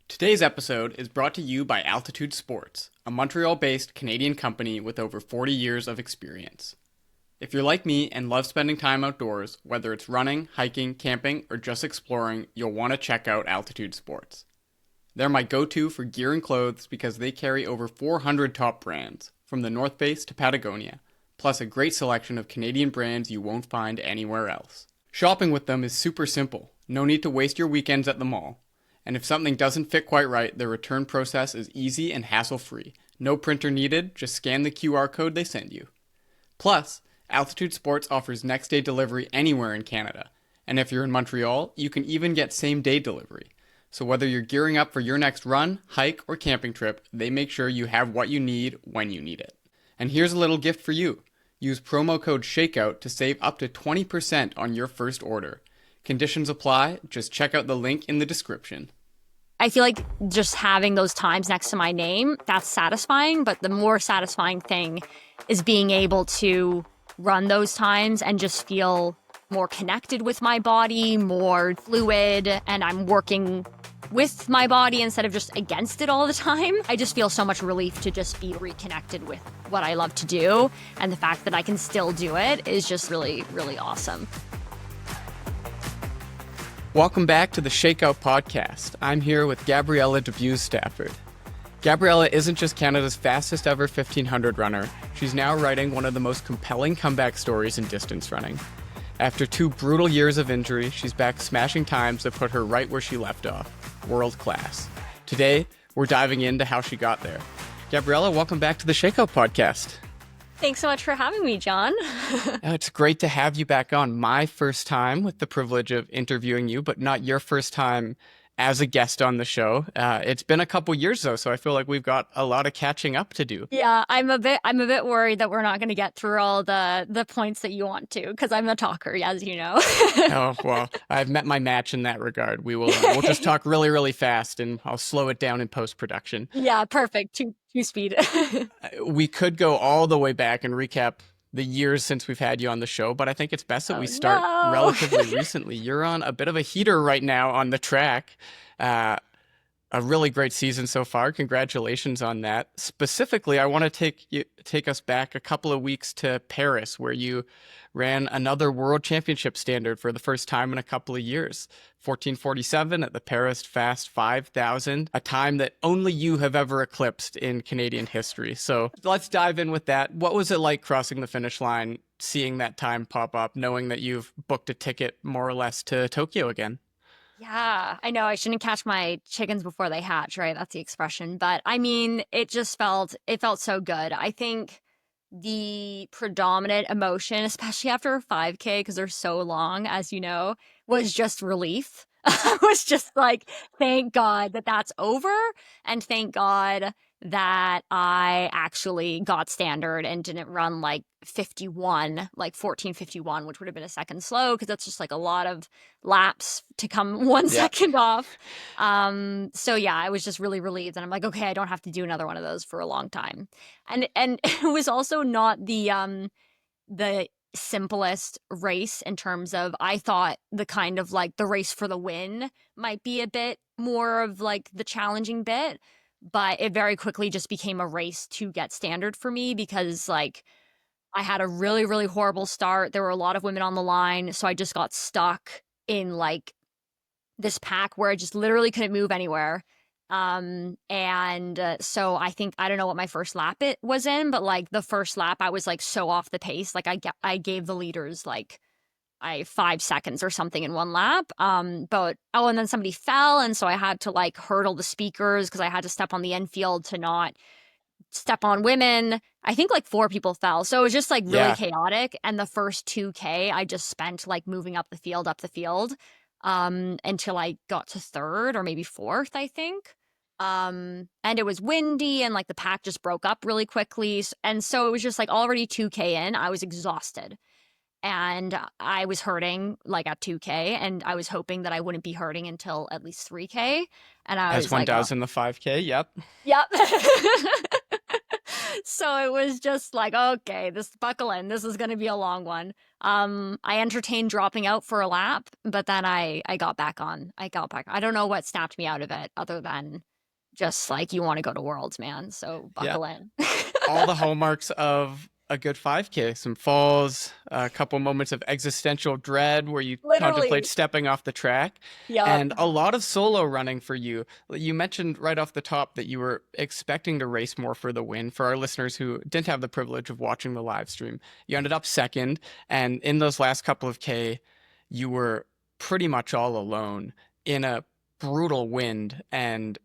Today's episode is brought to you by Altitude Sports, a Montreal-based Canadian company with over 40 years of experience. If you're like me and love spending time outdoors, whether it's running, hiking, camping, or just exploring, you'll want to check out Altitude Sports. They're my go-to for gear and clothes because they carry over 400 top brands, from the North Face to Patagonia, plus a great selection of Canadian brands you won't find anywhere else. Shopping with them is super simple. No need to waste your weekends at the mall. And if something doesn't fit quite right, the return process is easy and hassle-free. No printer needed, just scan the QR code they send you. Plus, Altitude Sports offers next-day delivery anywhere in Canada. And if you're in Montreal, you can even get same-day delivery. So whether you're gearing up for your next run, hike, or camping trip, they make sure you have what you need when you need it. And here's a little gift for you. Use promo code SHAKEOUT to save up to 20% on your first order. Conditions apply. Just check out the link in the description. I feel like just having those times next to my name, that's satisfying. But the more satisfying thing is being able to run those times and just feel more connected with my body, more fluid, and I'm working with my body instead of just against it all the time. I just feel so much relief to just be reconnected with what I love to do. And the fact that I can still do it is just really, really awesome. Welcome back to the Shakeout Podcast. I'm here with Gabriela DeBues-Stafford. Gabriela isn't just Canada's fastest ever 1500 runner. She's now writing one of the most compelling comeback stories in distance running. After 2 brutal years of injury, she's back smashing times that put her right where she left off, world class. Today, we're diving into how she got there. Gabriela, welcome back to the Shakeout Podcast. Thanks so much for having me, John. It's great to have you back on. My first time with the privilege of interviewing you, but not your first time as a guest on the show. It's been a couple years though, so I feel like we've got a lot of catching up to do. Yeah, I'm a bit worried that we're not going to get through all the points that you want to, because I'm a talker, as you know. Oh, well, I've met my match in that regard. We'll just talk really, really fast, and I'll slow it down in post-production. Yeah, perfect. Two speed. We could go all the way back and recap the years since we've had you on the show, but I think it's best that we start relatively recently. You're on a bit of a heater right now on the track. A really great season so far. Congratulations on that. Specifically, I want to take us back a couple of weeks to Paris, where you ran another world championship standard for the first time in a couple of years. 14:47 at the Paris Fast 5000, a time that only you have ever eclipsed in Canadian history. So let's dive in with that. What was it like crossing the finish line, seeing that time pop up, knowing that you've booked a ticket more or less to Tokyo again? Yeah, I know I shouldn't catch my chickens before they hatch, right? That's the expression. But I mean, it felt so good. I think the predominant emotion, especially after a 5K, because they're so long, as you know, was just relief. I was just like, thank God that that's over. And thank God that I actually got standard and didn't run like 14:51, which would have been a second slow, because that's just like a lot of laps to come 1 second off. So yeah, I was just really relieved, and I'm like, okay, I don't have to do another one of those for a long time. And it was also not the simplest race in terms of, I thought the kind of like the race for the win might be a bit more of like the challenging bit, but it very quickly just became a race to get standard for me, because like I had a really, really horrible start. There were a lot of women on the line, so I just got stuck in like this pack where I just literally couldn't move anywhere. So I think, I don't know what my first lap it was in, but like the first lap I was like so off the pace. Like I gave the leaders like 5 seconds or something in one lap. And then somebody fell, and so I had to like hurdle the speakers because I had to step on the infield to not step on women. I think like 4 people fell. So it was just like really chaotic. And the first 2K I just spent like moving up the field until I got to 3rd or maybe 4th, I think. And it was windy, and like the pack just broke up really quickly. And so it was just like already 2K in, I was exhausted. And I was hurting like at 2K, and I was hoping that I wouldn't be hurting until at least 3K. And I was as one like, does in the 5K, yep. So it was just like, okay, buckle in. This is going to be a long one. I entertained dropping out for a lap, but then I got back on. I don't know what snapped me out of it other than just like, you want to go to Worlds, man. So Yeah. buckle in. All the hallmarks of a good 5K, some falls, a couple moments of existential dread where you contemplate Literally. stepping off the track, Yep. and a lot of solo running for you. You mentioned right off the top that you were expecting to race more for the win. For our listeners who didn't have the privilege of watching the live stream, you ended up second, and in those last couple of K, you were pretty much all alone in a brutal wind and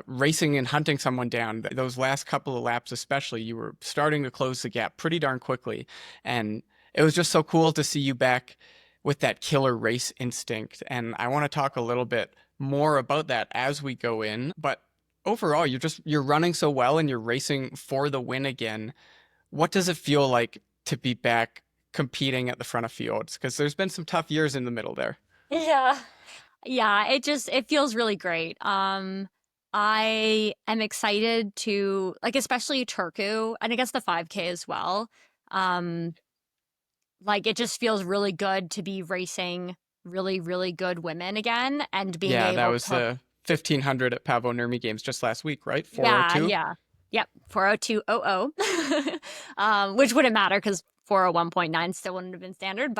racing and hunting someone down. Those last couple of laps, especially, you were starting to close the gap pretty darn quickly. And it was just so cool to see you back with that killer race instinct. And I want to talk a little bit more about that as we go in. But overall, you're running so well and you're racing for the win again. What does it feel like to be back competing at the front of fields? Because there's been some tough years in the middle there. Yeah. Yeah, it feels really great. I am excited to, like, especially Turku, and I guess the 5K as well. Um, like, it just feels really good to be racing really, really good women again and being Yeah, that able was to, the 1500 at Pavo Nurmi Games just last week, right? yeah, 402. yeah. Yep, 40200. Which wouldn't matter because 401.9 still wouldn't have been standard,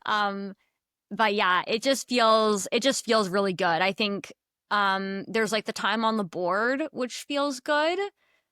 um but yeah, it just feels really good. I think there's like the time on the board which feels good,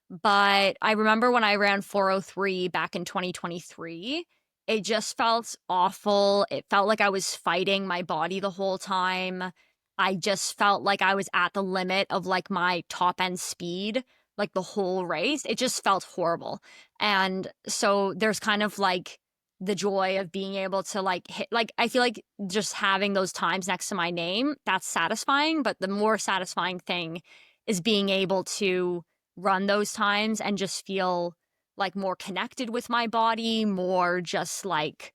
but I remember when I ran 403 back in 2023, it just felt awful. It felt like I was fighting my body the whole time. I just felt like I was at the limit of like my top end speed, like the whole race. It just felt horrible. And so there's kind of like the joy of being able to like hit, like, I feel like just having those times next to my name, that's satisfying. But the more satisfying thing is being able to run those times and just feel like more connected with my body, more just like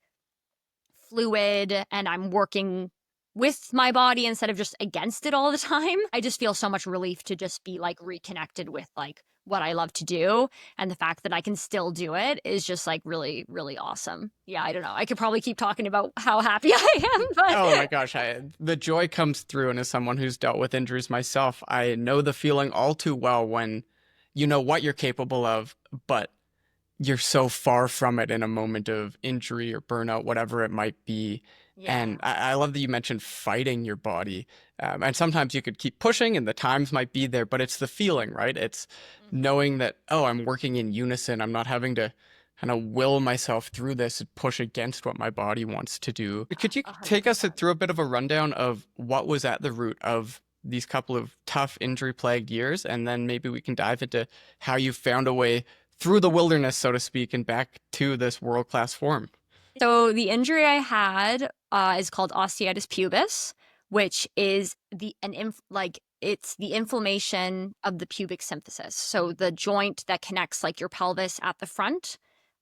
fluid, and I'm working with my body instead of just against it all the time. I just feel so much relief to just be like reconnected with like what I love to do, and the fact that I can still do it is just like really, really awesome. Yeah, I don't know. I could probably keep talking about how happy I am, Oh my but gosh, the joy comes through. And as someone who's dealt with injuries myself, I know the feeling all too well when you know what you're capable of, but you're so far from it in a moment of injury or burnout, whatever it might be. yeah. And I love that you mentioned fighting your body. And sometimes you could keep pushing and the times might be there, but it's the feeling, right? It's Mhm. knowing that, oh, I'm working in unison. I'm not having to kind of will myself through this and push against what my body wants to do. Could you A hundred take us percent. through a bit of a rundown of what was at the root of these couple of tough injury plagued years? And then maybe we can dive into how you found a way through the wilderness, so to speak, and back to this world class form. So the injury I had is called osteitis pubis, which is it's the inflammation of the pubic symphysis. So the joint that connects like your pelvis at the front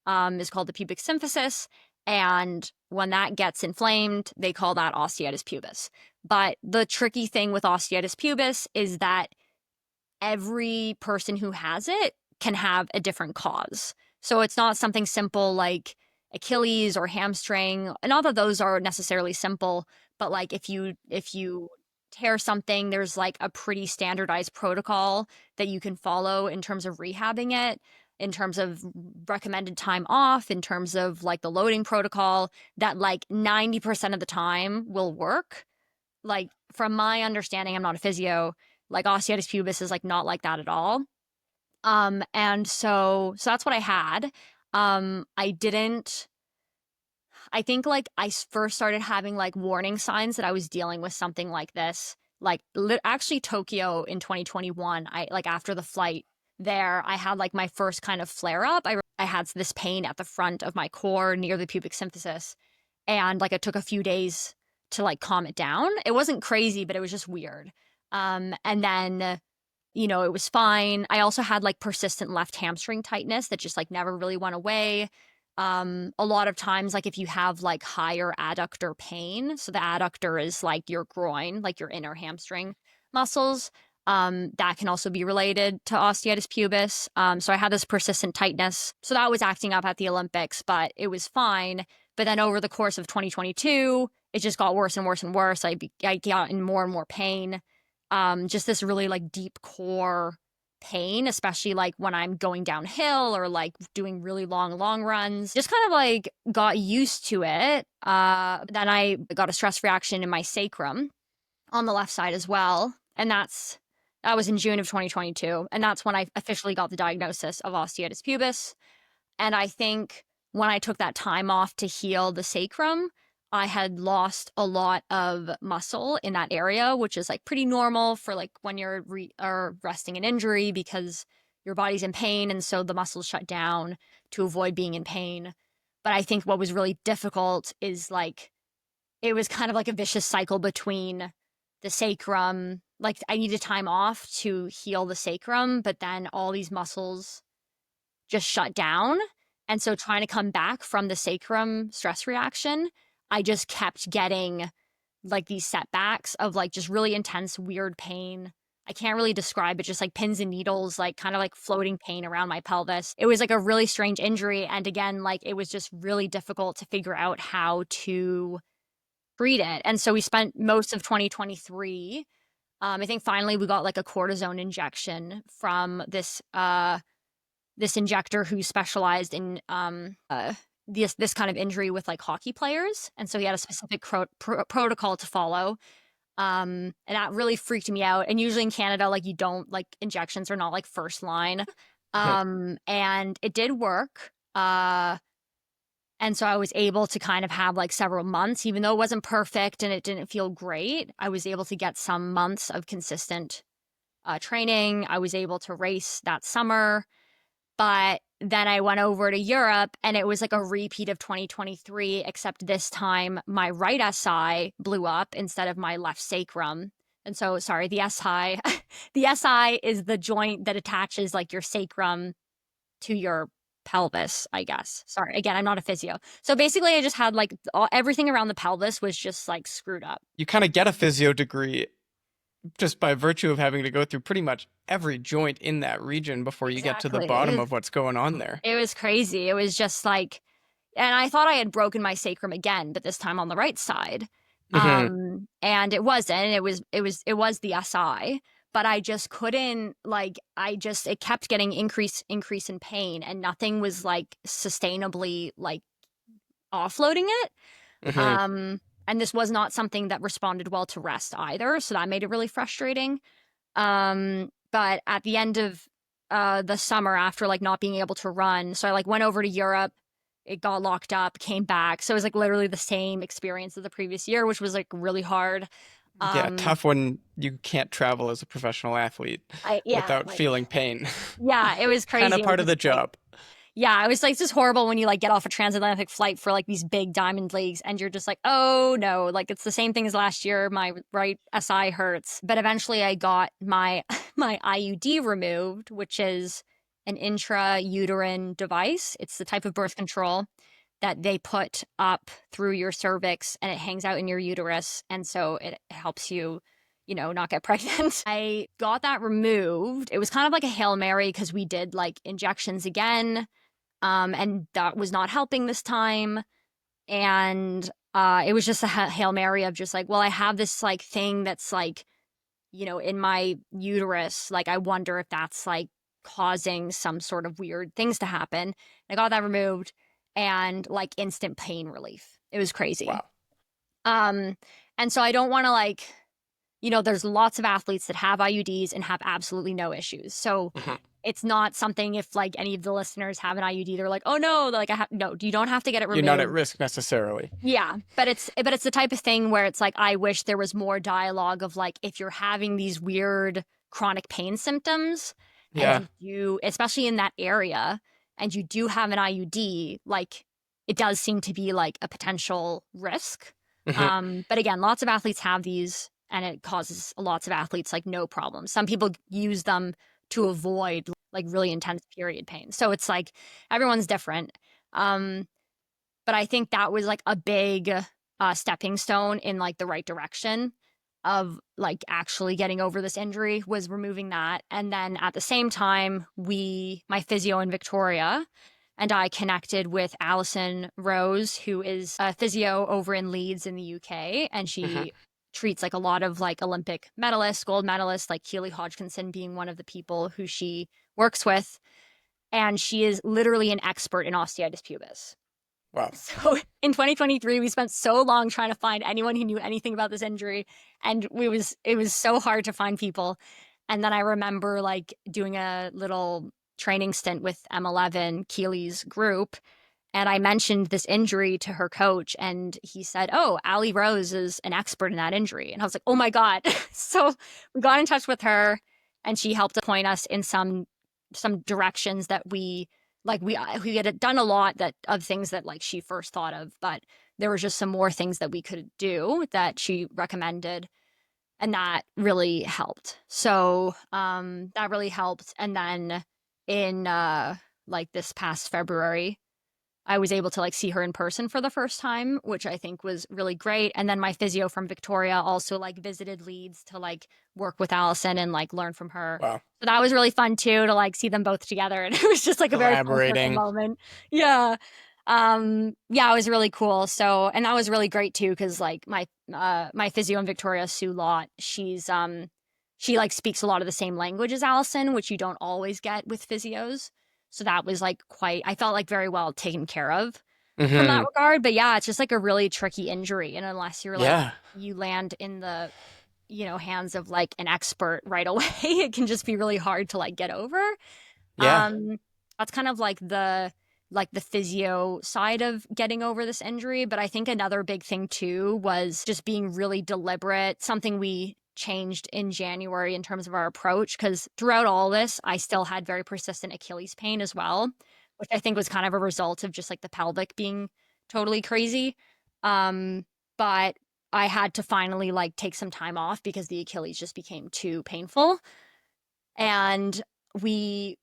is called the pubic symphysis, and when that gets inflamed, they call that osteitis pubis. But the tricky thing with osteitis pubis is that every person who has it can have a different cause. So it's not something simple like Achilles or hamstring. And not that those are necessarily simple, but like if you tear something, there's like a pretty standardized protocol that you can follow in terms of rehabbing it, in terms of recommended time off, in terms of like the loading protocol that like 90% of the time will work. Like from my understanding, I'm not a physio, like osteitis pubis is like not like that at all. And so that's what I had. I didn't I think like first started having like warning signs that I was dealing with something like this. Like actually Tokyo in 2021, I like after the flight there, I had like my first kind of flare up. I had this pain at the front of my core near the pubic symphysis, and like it took a few days to like calm it down. It wasn't crazy, but it was just weird. And then it was fine. I also had like persistent left hamstring tightness that just like never really went away. A lot of times, like if you have like higher adductor pain, so the adductor is like your groin, like your inner hamstring muscles, that can also be related to osteitis pubis. So I had this persistent tightness. So that was acting up at the Olympics, but it was fine. But then over the course of 2022, it just got worse and worse and worse. I got in more and more pain. Just this really like deep core pain, especially like when I'm going downhill or like doing really long runs. Just kind of like got used to it. Then I got a stress reaction in my sacrum on the left side as well. And that was in June of 2022. And that's when I officially got the diagnosis of osteitis pubis. And I think when I took that time off to heal the sacrum, I had lost a lot of muscle in that area, which is like pretty normal for like when you're resting an injury because your body's in pain. And so the muscles shut down to avoid being in pain. But I think what was really difficult is like, it was kind of like a vicious cycle between the sacrum. Like I needed time off to heal the sacrum, but then all these muscles just shut down. And so trying to come back from the sacrum stress reaction, I just kept getting like these setbacks of like just really intense, weird pain. I can't really describe it, just like pins and needles, like kind of like floating pain around my pelvis. It was like a really strange injury. And again, like it was just really difficult to figure out how to treat it. And so we spent most of 2023. I think finally we got like a cortisone injection from this injector who specialized in this kind of injury with like hockey players. And so he had a specific protocol to follow. And that really freaked me out. And usually in Canada, like you don't, like injections are not like first line. And it did work. And so I was able to kind of have like several months, even though it wasn't perfect and it didn't feel great. I was able to get some months of consistent training. I was able to race that summer. But then I went over to Europe and it was like a repeat of 2023, except this time my right SI blew up instead of my left sacrum. And so, sorry, the SI, the SI is the joint that attaches like your sacrum to your pelvis, I guess. Sorry, again, I'm not a physio. So basically I just had like everything around the pelvis was just like screwed up. You kind of get a physio degree just by virtue of having to go through pretty much every joint in that region before you get to the bottom of what's going on there. It was crazy. It was just like, and I thought I had broken my sacrum again, but this time on the right side. And it wasn't. It was the SI, but I just couldn't it kept getting increase in pain, and nothing was like sustainably like offloading it. And this was not something that responded well to rest either. So that made it really frustrating. But at the end of the summer, after like not being able to run, so I like went over to Europe, it got locked up, came back. So it was like literally the same experience as the previous year, which was like really hard. Yeah, tough when you can't travel as a professional athlete without feeling pain. Yeah, it was crazy. Kind of part of the job. Yeah, it was like just horrible when you like get off a transatlantic flight for like these big diamond leagues and you're just like, oh no, like it's the same thing as last year. My right SI hurts. But eventually I got my IUD removed, which is an intrauterine device. It's the type of birth control that they put up through your cervix and it hangs out in your uterus. And so it helps you, not get pregnant. I got that removed. It was kind of like a Hail Mary because we did like injections again. And that was not helping this time. And it was just a Hail Mary of just like, well, I have this like thing that's like, in my uterus. Like, I wonder if that's like causing some sort of weird things to happen. I got that removed and like instant pain relief. It was crazy. Wow. And so I don't want to like, there's lots of athletes that have IUDs and have absolutely no issues. So it's not something if like any of the listeners have an IUD, they're like, oh no, like no, you don't have to get it removed. You're not at risk necessarily. Yeah. But it's the type of thing where it's like, I wish there was more dialogue of like, if you're having these weird chronic pain symptoms, and you, especially in that area, and you do have an IUD, like it does seem to be like a potential risk. But again, lots of athletes have these and it causes lots of athletes like no problem. Some people use them to avoid like really intense period pain. So it's like everyone's different. But I think that was like a big stepping stone in like the right direction of like actually getting over this injury, was removing that. And then at the same time, my physio in Victoria and I connected with Alison Rose, who is a physio over in Leeds in the UK, and Hmm. she treats like a lot of like Olympic medalists, gold medalists, like Keely Hodgkinson being one of the people who she works with. And she is literally an expert in osteitis pubis. Wow. So in 2023, we spent so long trying to find anyone who knew anything about this injury, and it was so hard to find people. And then I remember like doing a little training stint with M11, Keely's group, and I mentioned this injury to her coach, and he said, "Oh, Allie Rose is an expert in that injury." And I was like, "Oh my God." So we got in touch with her, and she helped to point us in some directions that we had done a lot that of things that like she first thought of, but there was just some more things that we could do that she recommended, and that really helped. So that really helped. And then in like this past February, I was able to like see her in person for the first time, which I think was really great. And then my physio from Victoria also like visited Leeds to like work with Allison and like learn from her. Wow. So that was really fun too to like see them both together. And it was just like a very full circle Collaborating. moment. Yeah. Yeah, it was really cool. So and that was really great too, because like my physio in Victoria, Sue Lott, she like speaks a lot of the same language as Allison, which you don't always get with physios. So that was like I felt like very well taken care of from that Hmm. regard. But yeah, it's just like a really tricky injury. And unless you're like, Yeah. you land in the, hands of like an expert right away, it can just be really hard to like get over. Yeah. Um, that's kind of like the physio side of getting over this injury. But I think another big thing too was just being really deliberate, something we changed in January in terms of our approach. Because throughout all this, I still had very persistent Achilles pain as well, which I think was kind of a result of just like the pelvic being totally crazy. But I had to finally like take some time off because the Achilles just became too painful. And we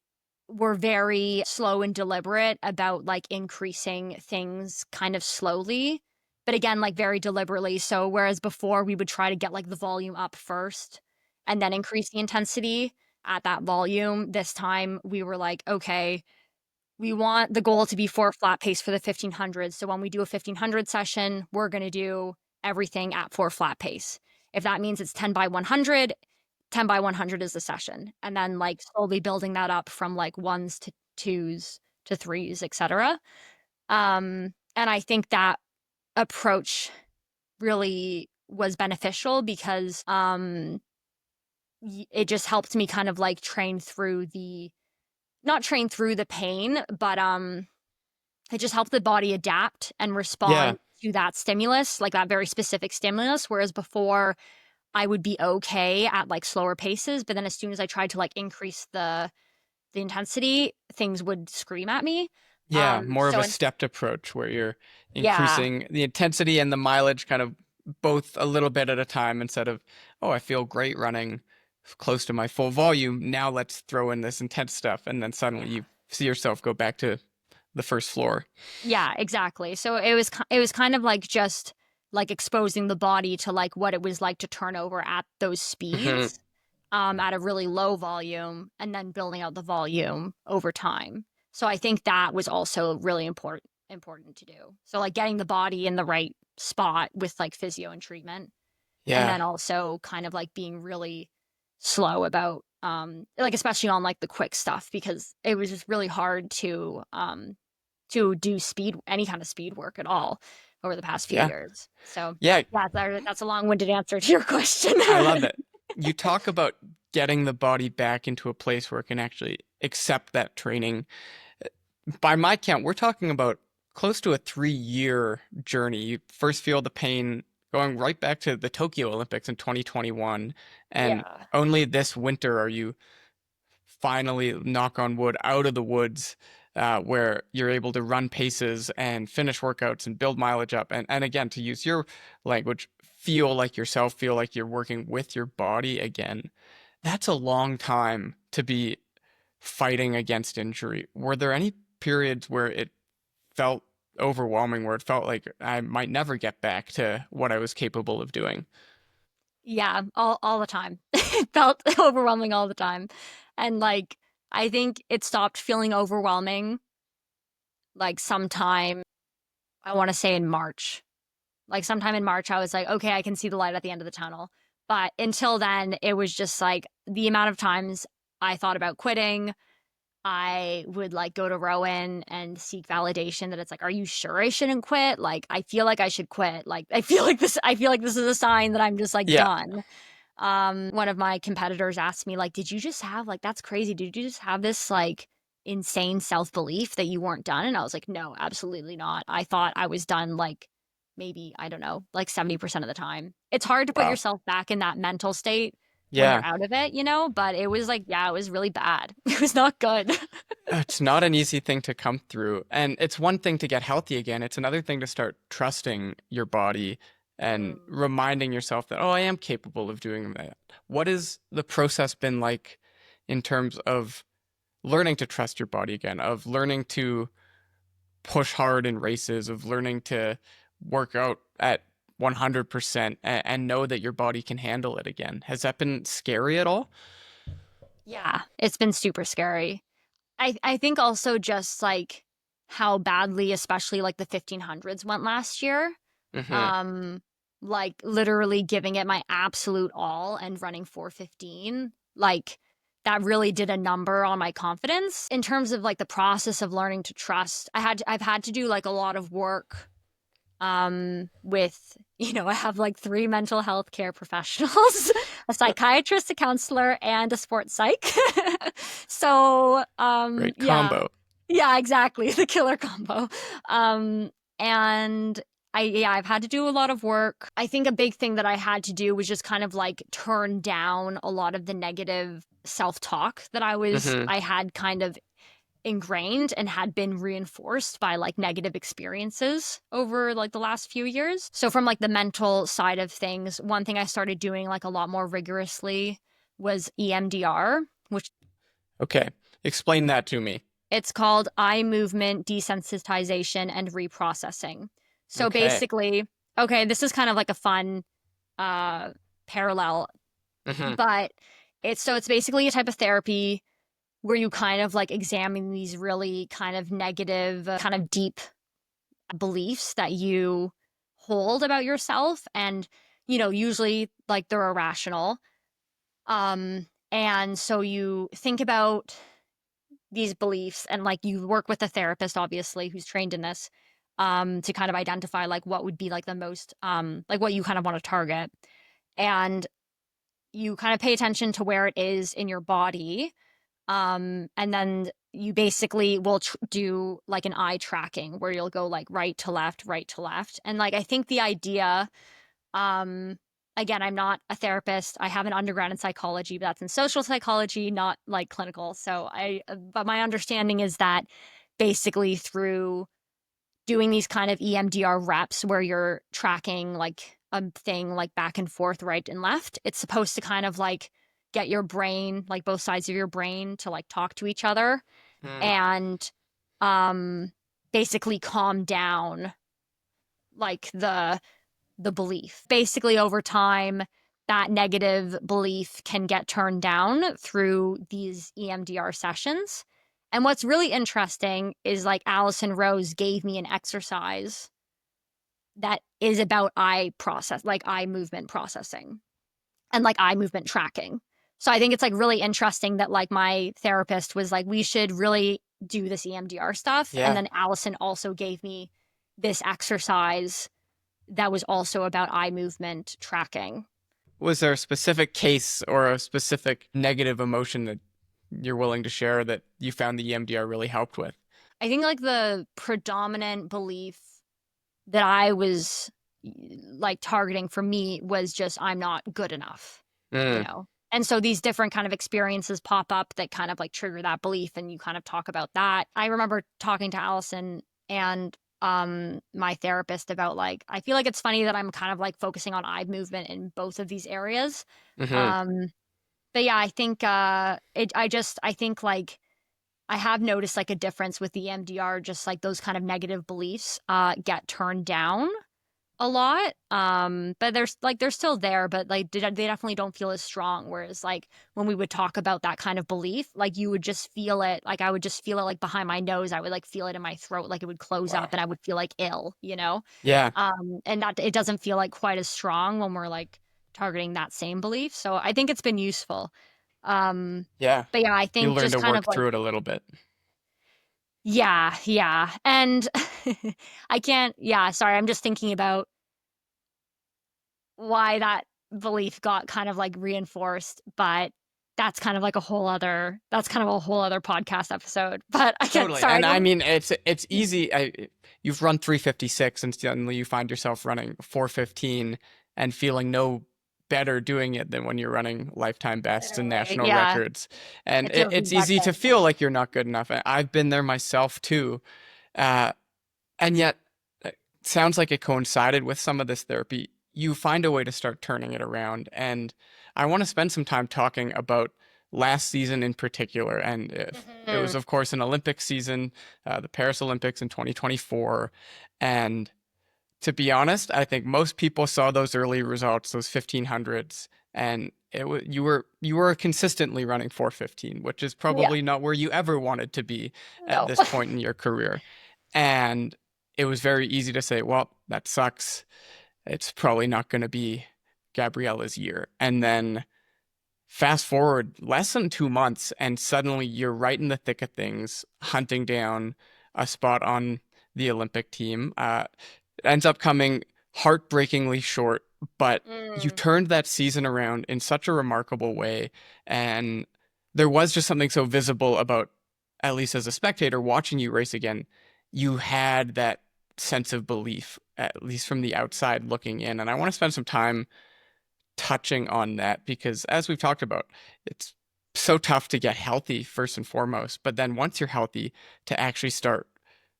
were very slow and deliberate about like increasing things kind of slowly, but again, like very deliberately. So whereas before we would try to get like the volume up first and then increase the intensity at that volume, this time we were like, okay, we want the goal to be 4 flat pace for the 1500. So when we do a 1500 session, we're going to do everything at 4 flat pace. If that means it's 10 by 100, 10 by 100 is the session. And then like slowly building that up from like ones to twos to threes, etc. And I think that approach really was beneficial because it just helped me kind of like train through the not train through the pain, but it just helped the body adapt and Yeah. respond to that stimulus, like that very specific stimulus. Whereas before, I would be okay at like slower paces, but then as soon as I tried to like increase the intensity, things would scream at me. Yeah. More of So a stepped approach where you're yeah, increasing the intensity and the mileage kind of both a little bit at a time instead of, oh, I feel great running close to my full volume. Now let's throw in this intense stuff. And then suddenly yeah. you see yourself go back to the first floor. Yeah, exactly. So it was kind of like just like exposing the body to like what it was like to turn over at those Hmm. speeds at a really low volume and then building out the volume over time. So I think that was also really important to do. So like getting the body in the right spot with like physio and treatment, and Yeah. then also kind of like being really slow about like especially on like the quick stuff, because it was just really hard to do speed, any kind of speed work at all over the past few Yeah. years. So Yeah. yeah, that's a long-winded answer to your question. I love it. You talk about getting the body back into a place where it can actually accept that training. By my count, we're talking about close to a 3-year journey. You first feel the pain going right back to the Tokyo Olympics in 2021, and Yeah. only this winter are you finally, knock on wood, out of the woods, where you're able to run paces and finish workouts and build mileage up. And again, to use your language, feel like yourself, feel like you're working with your body again. That's a long time to be fighting against injury. Were there any periods where it felt overwhelming, where it felt like I might never get back to what I was capable of doing? Yeah, all the time. It felt overwhelming all the time. And like I think it stopped feeling overwhelming like sometime, I want to say in March. Like sometime in March, I was like, okay, I can see the light at the end of the tunnel. But until then, it was just like the amount of times I thought about quitting. I would like go to Rowan and seek validation that it's like, are you sure I shouldn't quit? Like, I feel like I should quit. Like, I feel like this is a sign that I'm just like Yeah. done. One of my competitors asked me, like, did you just have like, that's crazy. Did you just have this like insane self-belief that you weren't done? And I was like, no, absolutely not. I thought I was done like maybe, I don't know, like 70% of the time. It's hard to put Wow. yourself back in that mental state when Yeah. you're out of it, you know? But it was like, yeah, it was really bad. It was not good. It's not an easy thing to come through. And it's one thing to get healthy again. It's another thing to start trusting your body and Mm. reminding yourself that, oh, I am capable of doing that. What has the process been like in terms of learning to trust your body again, of learning to push hard in races, of learning to work out at 100% and know that your body can handle it again? Has that been scary at all? Yeah, it's been super scary. I think also just like how badly, especially like the 1500s went last year. Hmm. Um, like literally giving it my absolute all and running 4:15. Like that really did a number on my confidence in terms of like the process of learning to trust. I've had to do like a lot of work with, you know, I have like three mental health care professionals, a psychiatrist, a counselor, and a sports psych. So Great yeah, combo. yeah, exactly, the killer combo. And I've had to do a lot of work. I think a big thing that I had to do was just kind of like turn down a lot of the negative self-talk that Hmm. I had kind of ingrained and had been reinforced by like negative experiences over like the last few years. So from like the mental side of things, one thing I started doing like a lot more rigorously was EMDR, which Okay. Explain that to me. it's called eye movement desensitization and reprocessing. So Okay. basically, okay, this is kind of like a fun uh parallel, Hmm. but it's basically a type of therapy where you kind of like examine these really kind of negative, kind of deep beliefs that you hold about yourself. And, you know, usually like they're irrational. And so you think about these beliefs and like you work with a therapist, obviously, who's trained in this, to kind of identify like what would be like the most, like what you kind of want to target. And you kind of pay attention to where it is in your body. And then you basically will do like an eye tracking where you'll go like right to left, right to left. And like I think the idea, um, again, I'm not a therapist. I have an undergrad in psychology, but that's in social psychology, not like clinical. But my understanding is that basically through doing these kind of EMDR reps where you're tracking like a thing like back and forth, right and left, it's supposed to kind of like get your brain, like both sides of your brain to like talk to each other Mm. and um basically calm down like the belief. Basically over time that negative belief can get turned down through these EMDR sessions. And what's really interesting is like Allison Rose gave me an exercise that is about eye movement processing and like eye movement tracking. So I think it's like really interesting that like my therapist was like, we should really do this EMDR stuff. And Yeah. then Allison also gave me this exercise that was also about eye movement tracking. Was there a specific case or a specific negative emotion that you're willing to share that you found the EMDR really helped with? I think like the predominant belief that I was like targeting for me was just I'm not good enough, you Mm. know? And so these different kind of experiences pop up that kind of like trigger that belief and you kind of talk about that. I remember talking to Allison and my therapist about like I feel like it's funny that I'm kind of like focusing on eye movement in both of these areas. Hmm. Um but yeah, I think I think like I have noticed like a difference with the EMDR, just like those kind of negative beliefs get turned down a lot. But they're still there, but like they definitely don't feel as strong. Whereas like when we would talk about that kind of belief, like you would just feel it. Like I would just feel it like behind my nose. I would like feel it in my throat, like it would close Wow. up, and I would feel like ill, you know. Yeah. And that it doesn't feel like quite as strong when we're like targeting that same belief. So I think it's been useful. Um, Yeah. but yeah, I You think learn just to kind of work like through it a little bit. yeah. And I can't, yeah, sorry, I'm just thinking about why that belief got kind of like reinforced, but that's kind of a whole other podcast episode. But I can't, Totally. sorry, I And I don't, mean, it's easy. You've run 356 and suddenly you find yourself running 415 and feeling no better doing it than when you're running lifetime bests and literally, national yeah, records. And it feels the it's exact easy to same. feel like you're not good enough. I've been there myself too. Uh, and yet, it sounds like it coincided with some of this therapy. You find a way to start turning it around. And I want to spend some time talking about last season in particular. And if it was, Mhm. of course, an Olympic season, the Paris Olympics in 2024. And to be honest, I think most people saw those early results, those 1500s, and you were consistently running 415, which is Yeah, probably not where you ever wanted to be at no. this point in your career. And it was very easy to say, well, that sucks. It's probably not going to be Gabriela's year. And then fast forward less than 2 months, and suddenly you're right in the thick of things, hunting down a spot on the Olympic team. It ends up coming heartbreakingly short, but you Mm. turned that season around in such a remarkable way. And there was just something so visible about, at least as a spectator watching you race again, you had that sense of belief, at least from the outside looking in. And I want to spend some time touching on that because, as we've talked about, it's so tough to get healthy first and foremost. But then once you're healthy, to actually start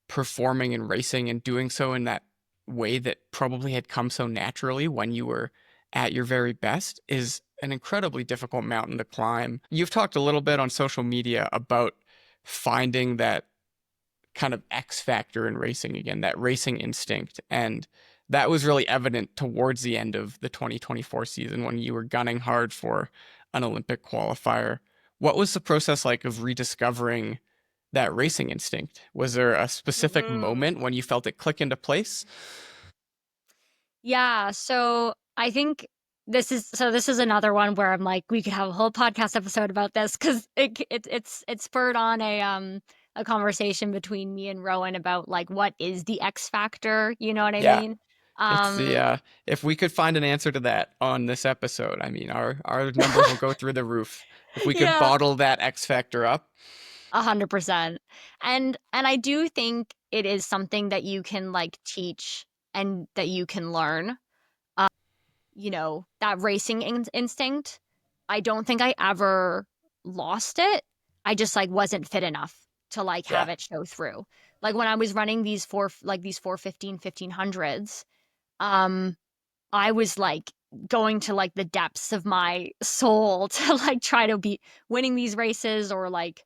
performing and racing and doing so in that way that probably had come so naturally when you were at your very best is an incredibly difficult mountain to climb. You've talked a little bit on social media about finding that kind of X factor in racing again, that racing instinct. And that was really evident towards the end of the 2024 season when you were gunning hard for an Olympic qualifier. What was the process like of rediscovering that racing instinct? Was there a specific Mhm. moment when you felt it click into place? Yeah, so I think this is another one where I'm like we could have a whole podcast episode about this because it spurred on a conversation between me and Rowan about like what is the X factor, you know what I Yeah, mean? it's the Um if we could find an answer to that on this episode, I mean our numbers will go through the roof. If we could yeah, bottle that X factor up. 100%. And I do think it is something that you can like teach and that you can learn. You know, that racing instinct. I don't think I ever lost it. I just like wasn't fit enough to like Yeah. have it show through. Like when I was running these 415 1500s, um I was like going to like the depths of my soul to like try to be winning these races or like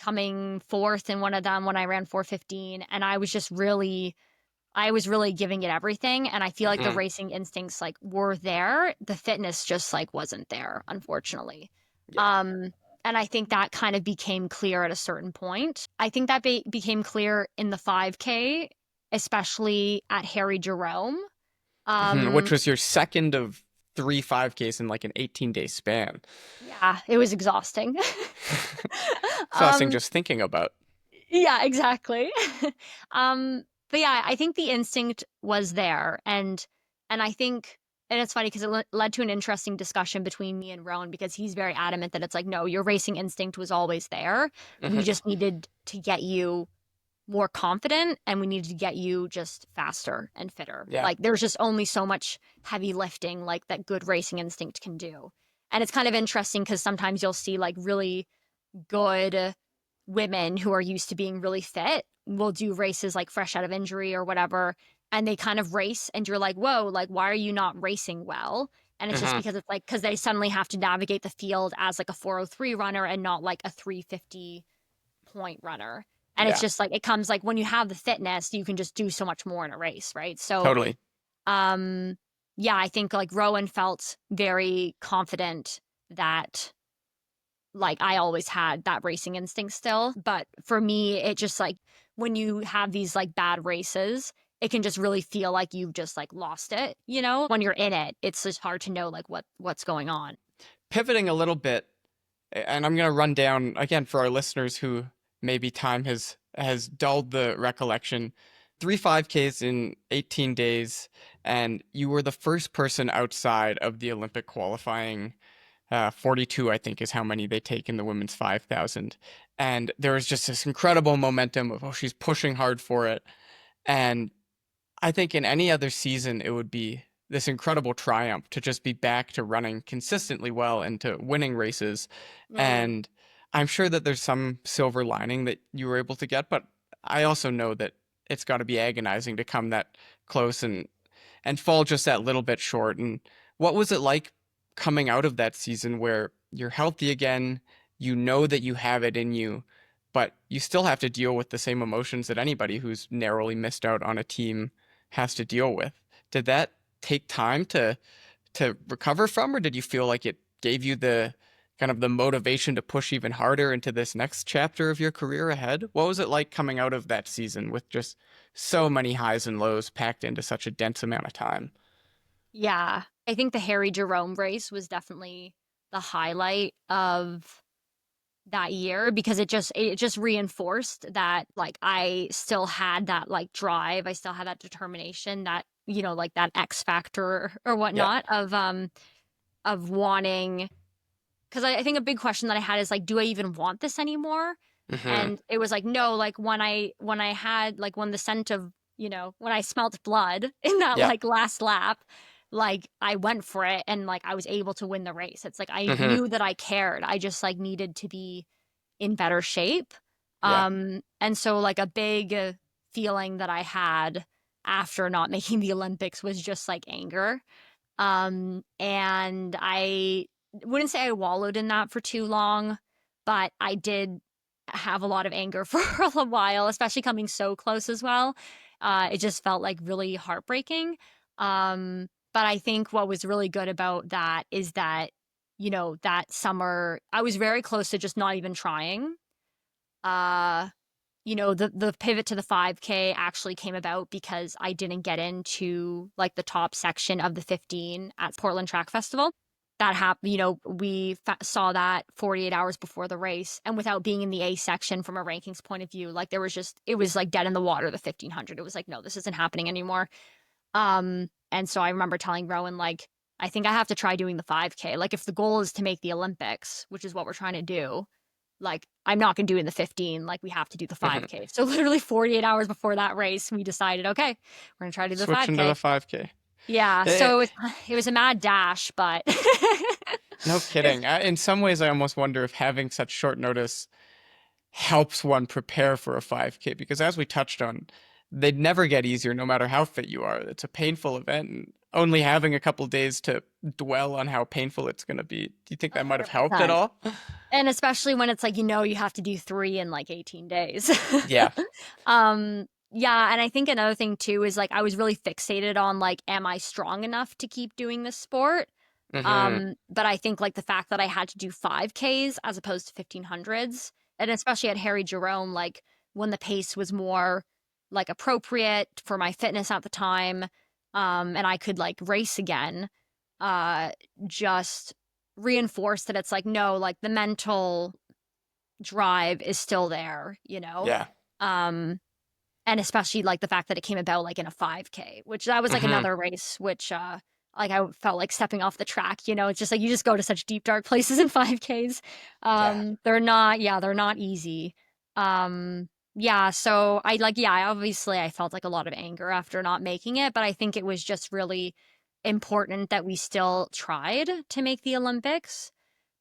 coming fourth in one of them when I ran 415, and I was really giving it everything, and I feel like the Mhm. racing instincts like were there. The fitness just like wasn't there, unfortunately. Yeah. Um and I think that kind of became clear at a certain point. I think that became clear in the 5K, especially at Harry Jerome. Which Um was your second of three 5Ks in like an 18-day span. yeah, it was exhausting. Exhausting um just thinking about. yeah, exactly. But yeah, I think the instinct was there, and I think, and it's funny because it led to an interesting discussion between me and Rowan because he's very adamant that it's like, no, your racing instinct was always there. We Mhm. just needed to get you more confident, and we needed to get you just faster and fitter. Yeah. Like there's just only so much heavy lifting like that good racing instinct can do. And it's kind of interesting because sometimes you'll see like really good women who are used to being really fit will do races like fresh out of injury or whatever, and they kind of race and you're like, whoa, like why are you not racing well? And it's just Mhm. because it's like because they suddenly have to navigate the field as like a 403 runner and not like a 350 point runner. And it's Yeah. just like it comes like when you have the fitness you can just do so much more in a race, right? So Totally. Yeah, I think like Rowan felt very confident that like I always had that racing instinct still. But for me, it just like when you have these like bad races, it can just really feel like you've just like lost it, you know? When you're in it, it's just hard to know like what's going on. Pivoting a little bit, and I'm going to run down again for our listeners who maybe time has dulled the recollection. 3 5Ks in 18 days, and you were the first person outside of the Olympic qualifying. 42, I think, is how many they take in the women's 5,000. And there was just this incredible momentum of, oh, she's pushing hard for it. And I think in any other season, it would be this incredible triumph to just be back to running consistently well and to winning races. Mm. And I'm sure that there's some silver lining that you were able to get, but I also know that it's got to be agonizing to come that close and fall just that little bit short. And what was it like coming out of that season where you're healthy again, you know that you have it in you, but you still have to deal with the same emotions that anybody who's narrowly missed out on a team has to deal with? Did that take time to recover from, or did you feel like it gave you the kind of the motivation to push even harder into this next chapter of your career ahead? What was it like coming out of that season with just so many highs and lows packed into such a dense amount of time? Yeah. I think the Harry Jerome race was definitely the highlight of that year because it just reinforced that like I still had that like drive, I still had that determination, that like that X factor or Yeah. whatnot of wanting, because I think a big question that I had is like, do I even want this anymore? Hmm. And it was like, no, like when I had like when the scent of, when I smelt blood in that Yeah. like last lap, like I went for it and like I was able to win the race. It's like I Hmm. knew that I cared. I just like needed to be in better shape. Yeah. And so like a big feeling that I had after not making the Olympics was just like anger. And I wouldn't say I wallowed in that for too long, but I did have a lot of anger for a while, especially coming so close as well. It just felt like really heartbreaking. But I think what was really good about that is that, that summer I was very close to just not even trying. Uh, the pivot to the 5K actually came about because I didn't get into like the top section of the 15 at Portland Track Festival. That happened, we saw that 48 hours before the race, and without being in the A section from a rankings point of view, like it was like dead in the water, the 1500. It was like, no, this isn't happening anymore. And so I remember telling Rowan, like, I think I have to try doing the 5K. Like, if the goal is to make the Olympics, which is what we're trying to do, like, I'm not going to do in the 15. Like, we have to do the Hmm. 5K. So, literally 48 hours before that race, we decided, okay, we're going to try to do the Switch into 5K. the 5K. Yeah. Eh, So, it was a mad dash, but no kidding. In some ways, I almost wonder if having such short notice helps one prepare for a 5K, because as we touched on, they'd never get easier no matter how fit you are. It's a painful event, and only having a couple days to dwell on how painful it's going to be. Do you think that might have helped at 100%. all? And especially when it's like, you have to do 3 in like 18 days. Yeah. Yeah, and I think another thing too is like I was really fixated on like, am I strong enough to keep doing this sport? Hmm. But I think like the fact that I had to do 5Ks as opposed to 1500s, and especially at Harry Jerome, like when the pace was more like appropriate for my fitness at the time, and I could like race again, uh, just reinforced that it's like, no, like the mental drive is still there, you know? Yeah. Um, and especially like the fact that it came about like in a 5K, which that was like Hmm. another race, which like I felt like stepping off the track, it's just like you just go to such deep dark places in 5Ks. Yeah. They're not easy. Yeah, so I like, yeah, obviously I felt like a lot of anger after not making it, but I think it was just really important that we still tried to make the Olympics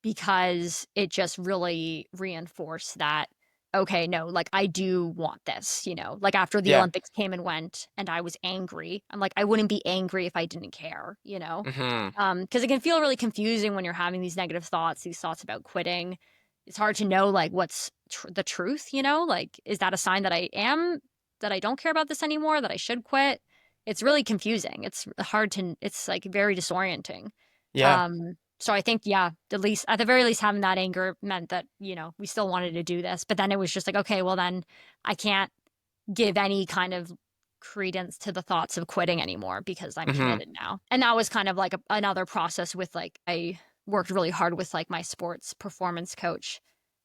because it just really reinforced that, okay, no, like I do want this, like after the Yeah. Olympics came and went and I was angry, I'm like, I wouldn't be angry if I didn't care, Hmm. because it can feel really confusing when you're having these negative thoughts, these thoughts about quitting. It's hard to know like what's the truth, like is that a sign that I don't care about this anymore, that I should quit? it's really confusing. It's hard to, it's like very disorienting. Yeah. So I think, yeah, at the very least, having that anger meant that, you know, we still wanted to do this. But then it was just like, okay, well, then I can't give any kind of credence to the thoughts of quitting anymore because I'm Mm-hmm. committed now. And that was kind of like another process with like, I worked really hard with like my sports performance coach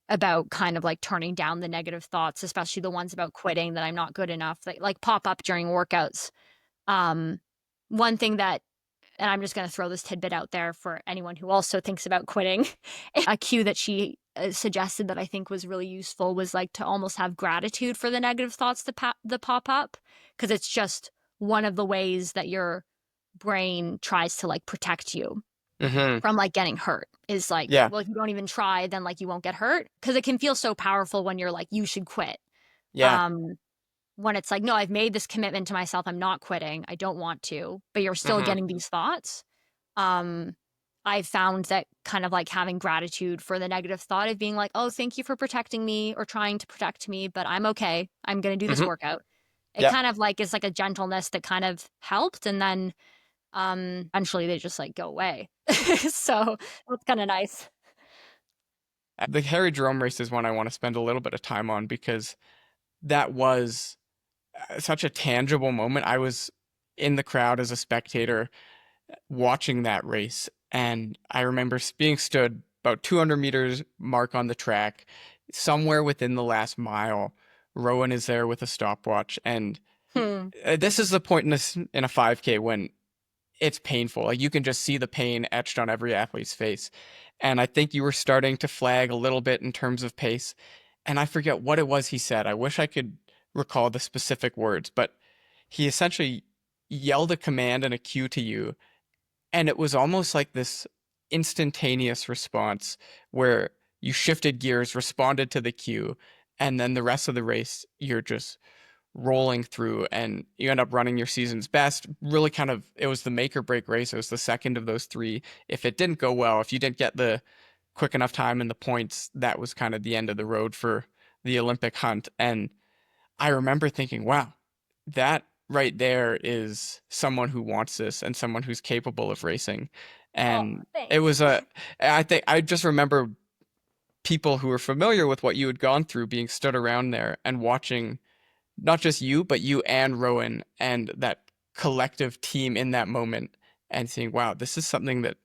about kind of like turning down the negative thoughts, especially the ones about quitting, that I'm not good enough, that like pop up during workouts. One thing that, and I'm just going to throw this tidbit out there for anyone who also thinks about quitting, a cue that she suggested that I think was really useful was like to almost have gratitude for the negative thoughts that pop up, because it's just one of the ways that your brain tries to like protect you Mm-hmm. from like getting hurt, is like, Yeah. well, if you don't even try, then like you won't get hurt, because it can feel so powerful when you're like, you should quit. Yeah. Um, when it's like, no, I've made this commitment to myself, I'm not quitting, I don't want to, but you're still Mm-hmm. getting these thoughts. um I've found that kind of like having gratitude for the negative thought of being like, oh, thank you for protecting me or trying to protect me, but I'm okay, I'm gonna do this Mm-hmm. workout. It Yeah. kind of like is like a gentleness that kind of helped, and then eventually they just like go away. So that's kind of nice. The Harry Jerome race is one I want to spend a little bit of time on because that was such a tangible moment. I was in the crowd as a spectator watching that race, and I remember being stood about 200 meters mark on the track, somewhere within the last mile. Rowan is there with a stopwatch, and Hmm. this is the point in a 5K when it's painful. Like you can just see the pain etched on every athlete's face. And I think you were starting to flag a little bit in terms of pace. And I forget what it was he said. I wish I could recall the specific words, but he essentially yelled a command and a cue to you. And it was almost like this instantaneous response where you shifted gears, responded to the cue, and then the rest of the race, you're just rolling through and you end up running your season's best. Really kind of, it was the make or break race. It was the second of those three. If it didn't go well, if you didn't get the quick enough time and the points, that was kind of the end of the road for the Olympic hunt. And I remember thinking, wow, that right there is someone who wants this and someone who's capable of racing. Oh, And it thanks. was I think I just remember people who were familiar with what you had gone through being stood around there and watching not just you, but you and Rowan and that collective team in that moment and seeing, wow, this is something that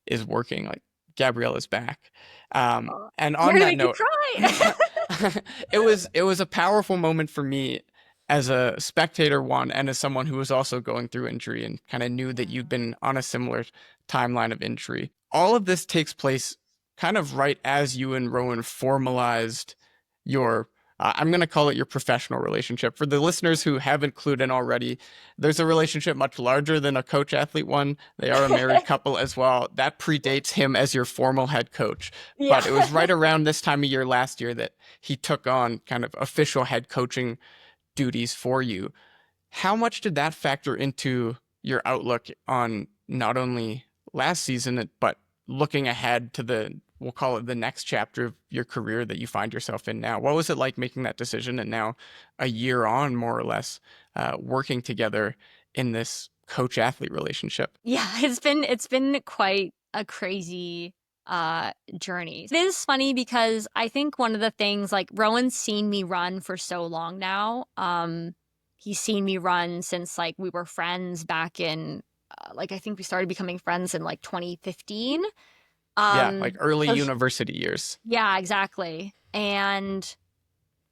is working. Like Gabriela's back. Oh, And you're on gonna that make me note, cry. it was a powerful moment for me as a spectator one and as someone who was also going through injury and kind of knew that you'd been on a similar timeline of injury. All of this takes place kind of right as you and Rowan formalized your I'm going to call it your professional relationship. For the listeners who haven't clued in already, there's a relationship much larger than a coach athlete one. They are a married couple as well. That predates him as your formal head coach. Yeah. But it was right around this time of year last year that he took on kind of official head coaching duties for you. How much did that factor into your outlook on not only last season, but looking ahead to we'll call it the next chapter of your career that you find yourself in now? What was it like making that decision and now a year on, more or less, working together in this coach athlete relationship? Yeah, it's been quite a crazy journey. It is funny because I think one of the things, like, Rowan's seen me run for so long now. He's seen me run since like we were friends back in like I think we started becoming friends in like 2015. Yeah, like early So university years. yeah, exactly. And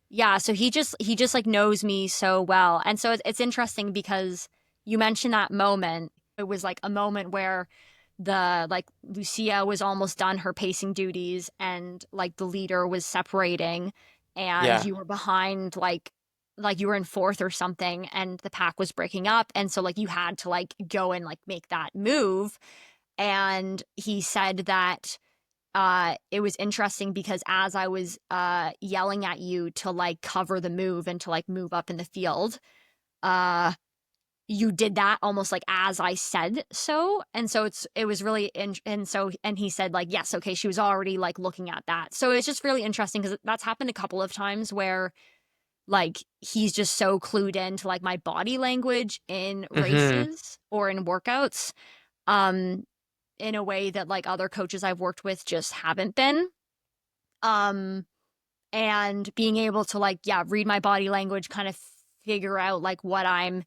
yeah, so he just like knows me so well. And so it's interesting because you mentioned that moment. It was like a moment where the like Lucia was almost done her pacing duties and like the leader was separating and Yeah, you were behind like you were in fourth or something and the pack was breaking up, and so like you had to like go and like make that move. And he said that it was interesting because as I was yelling at you to like cover the move and to like move up in the field, uh you did that almost like as I said so. And so it was really and so and he said like, yes, okay, she was already like looking at that. So it's just really interesting because that's happened a couple of times where like he's just so clued into like my body language in Mm-hmm. races or in workouts, in a way that like other coaches I've worked with just haven't been. And being able to like, yeah, read my body language, kind of figure out like what I'm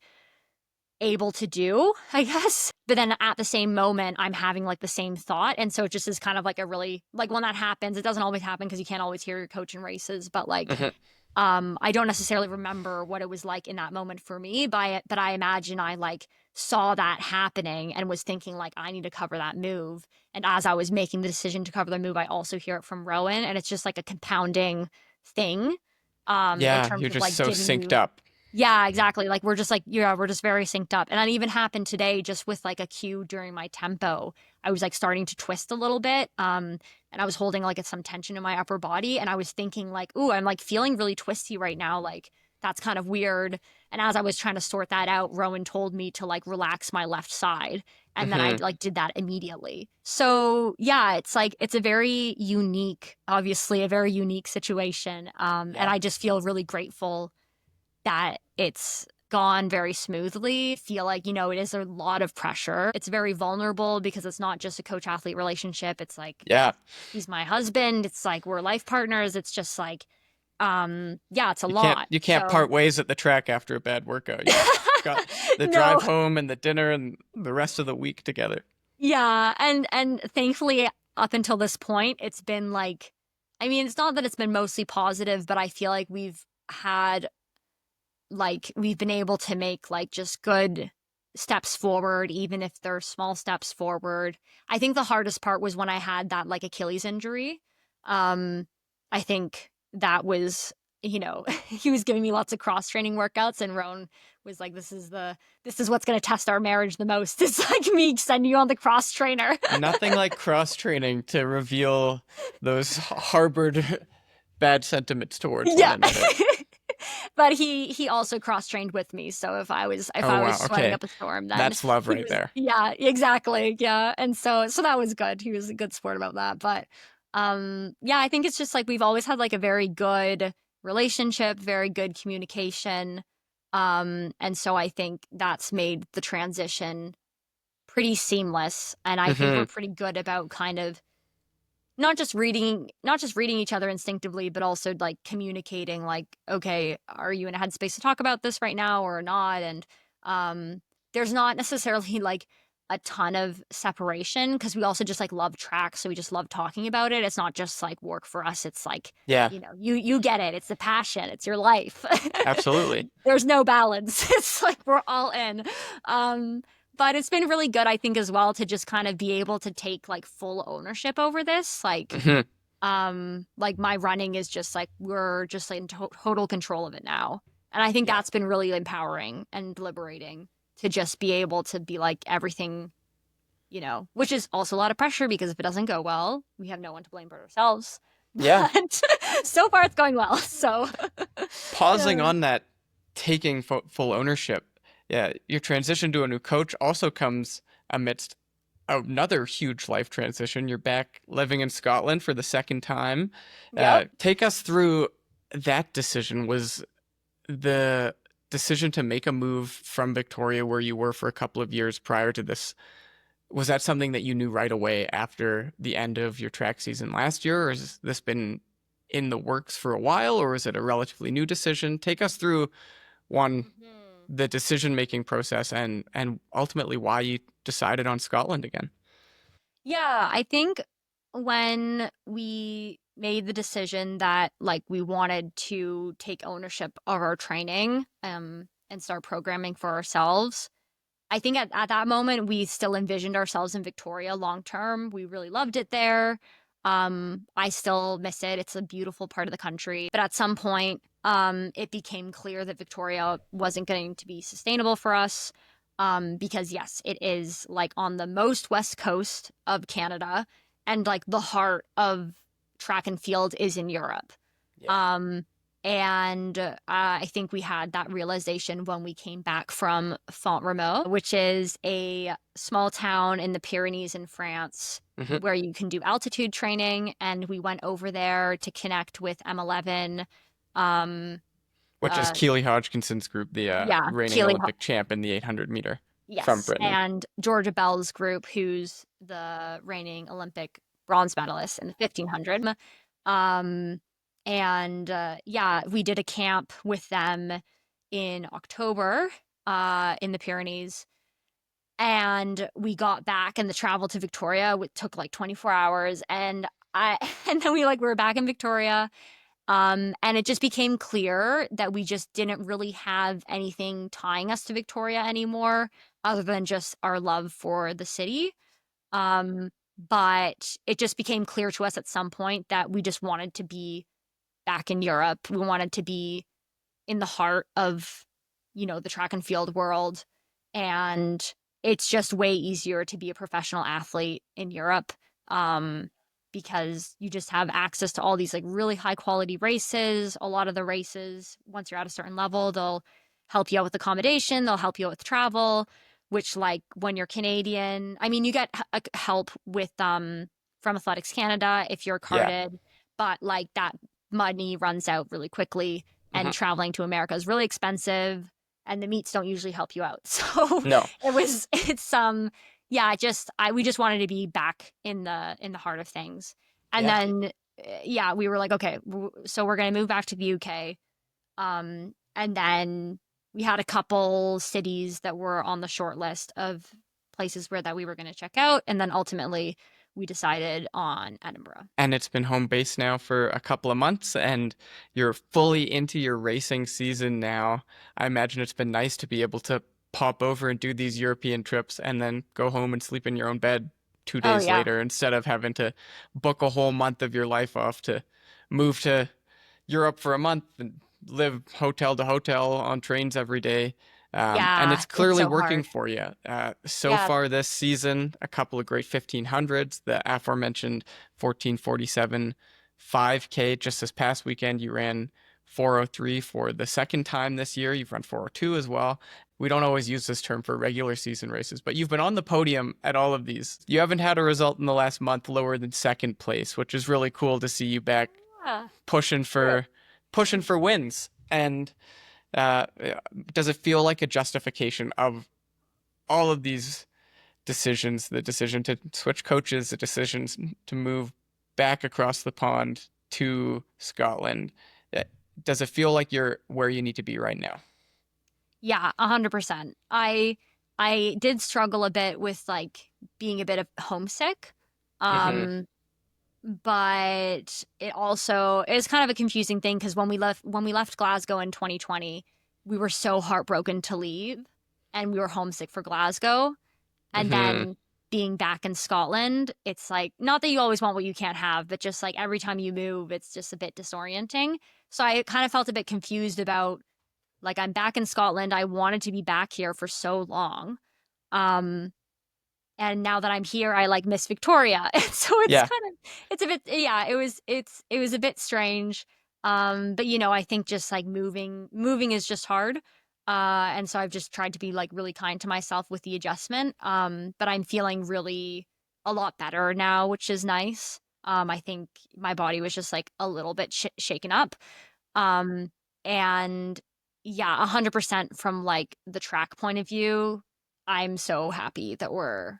able to do, I guess. But then at the same moment, I'm having like the same thought. And so it just is kind of like a really, like when that happens, it doesn't always happen because you can't always hear your coach in races, but like, I don't necessarily remember what it was like in that moment for me, but I imagine I like saw that happening and was thinking like, I need to cover that move. And as I was making the decision to cover the move, I also hear it from Rowan, and it's just like a compounding thing. In Yeah, terms you're of just like so giving synced you. up. Yeah, exactly. Like we're just like, yeah, we're just very synced up. And that even happened today just with like a cue during my tempo. I was like starting to twist a little bit. And I was holding like some tension in my upper body. And I was thinking like, ooh, I'm like feeling really twisty right now. Like that's kind of weird. And as I was trying to sort that out, Rowan told me to like relax my left side. And then I Mm-hmm. like did that immediately. So yeah, it's like, it's a very unique, obviously a very unique situation. And Yeah. I just feel really grateful that it's gone very smoothly. Feel like, you know, it is a lot of pressure. It's very vulnerable because it's not just a coach athlete relationship. It's like Yeah. he's my husband. It's like we're life partners. It's just like yeah, it's a You can't lot. you can't So part ways at the track after a bad workout. You've got the no. drive home and the dinner and the rest of the week together. Yeah, and thankfully up until this point it's been like, I mean, it's not that it's been mostly positive, but I feel like we've been able to make like just good steps forward, even if they're small steps forward. I think the hardest part was when I had that like Achilles injury. I think that was, you know, he was giving me lots of cross training workouts, and Roan was like, this is what's going to test our marriage the most. It's like me sending you on the cross trainer. Nothing like cross training to reveal those harbored bad sentiments towards one Yeah. another. But he also cross trained with me, so if I was Oh wow, sweating okay. up a storm, then That's love he right was, there. yeah, exactly, yeah. And so that was good. He was a good sport about that. But yeah, I think it's just like we've always had like a very good relationship, very good communication, and so I think that's made the transition pretty seamless. And I think we're Mm-hmm. pretty good about kind of not just reading each other instinctively, but also like communicating like, okay, are you in a headspace to talk about this right now or not? And there's not necessarily like a ton of separation because we also just like love track, so we just love talking about it. It's not just like work for us. It's like, Yeah, you know, you get it. It's the passion. It's your life. absolutely. There's no balance. It's like we're all in. But it's been really good, I think, as well, to just kind of be able to take like full ownership over this. Mm-hmm. Like my running is just like we're just like in total control of it now. And I think Yeah. that's been really empowering and liberating to just be able to be like everything, you know, which is also a lot of pressure because if it doesn't go well, we have no one to blame but ourselves. Yeah. But so far it's going well. So Pausing yeah. on that, taking full ownership. Yeah, your transition to a new coach also comes amidst another huge life transition. You're back living in Scotland for the second time. Yep. Take us through that decision. Was the decision to make a move from Victoria, where you were for a couple of years prior to this, was that something that you knew right away after the end of your track season last year, or has this been in the works for a while, or is it a relatively new decision? Take us through one, Mhm. the decision-making process and ultimately why you decided on Scotland again. Yeah, I think when we made the decision that like we wanted to take ownership of our training and start programming for ourselves, I think at that moment we still envisioned ourselves in Victoria long term. We really loved it there. I still miss it. It's a beautiful part of the country. But at some point, it became clear that Victoria wasn't going to be sustainable for us. Because yes, it is like on the most west coast of Canada, and like the heart of track and field is in Europe. Yeah. And I think we had that realization when we came back from Font-Romeu, which is a small town in the Pyrenees in France, Hmm. where you can do altitude training. And we went over there to connect with M11. Um, Which is Keely Hodgkinson's group, the Yeah, reigning Olympic champ in the 800 meter from yes, Britain. and Georgia Bell's group, who's the reigning Olympic bronze medalist in the 1500. Yeah, we did a camp with them in October in the Pyrenees. And we got back, and the travel to Victoria took like 24 hours. And and then we were back in Victoria. And it just became clear that we just didn't really have anything tying us to Victoria anymore, other than just our love for the city. But it just became clear to us at some point that we just wanted to be back in Europe. We wanted to be in the heart of, the track and field world. And it's just way easier to be a professional athlete in Europe. Because you just have access to all these really high quality races. A lot of the races, once you're at a certain level, they'll help you out with accommodation, they'll help you out with travel, which when you're Canadian, I mean, you get help with from Athletics Canada if you're carded, but that money runs out really quickly, and traveling to America is really expensive, and the meets don't usually help you out. So no. We just wanted to be back in the heart of things. And then we were like, okay, so we're going to move back to the UK. And then we had a couple cities that were on the short list of places that we were going to check out. And then ultimately we decided on Edinburgh. And it's been home base now for a couple of months, and you're fully into your racing season now. I imagine it's been nice to be able to pop over and do these European trips and then go home and sleep in your own bed 2 days later, instead of having to book a whole month of your life off to move to Europe for a month and live hotel to hotel on trains every day. And it's clearly working for you. So far this season, a couple of great 1500s, the aforementioned 1447 5K. Just this past weekend, you ran 403 for the second time this year. You've run 402 as well. We don't always use this term for regular season races, but you've been on the podium at all of these. You haven't had a result in the last month lower than second place, which is really cool to see you back pushing for wins. And does it feel like a justification of all of these decisions, the decision to switch coaches, the decisions to move back across the pond to Scotland? Does it feel like you're where you need to be right now? Yeah, 100%. I did struggle a bit with being a bit of homesick. But it also is kind of a confusing thing, because when we left Glasgow in 2020, we were so heartbroken to leave, and we were homesick for Glasgow. And then being back in Scotland, it's not that you always want what you can't have, but just every time you move, it's just a bit disorienting. So I kind of felt a bit confused about I'm back in Scotland. I wanted to be back here for so long. And now that I'm here, I miss Victoria. So it's a bit, it was a bit strange. But I think just moving is just hard. And so I've just tried to be really kind to myself with the adjustment. But I'm feeling really a lot better now, which is nice. I think my body was just a little bit shaken up. And yeah, 100% from the track point of view, I'm so happy that we're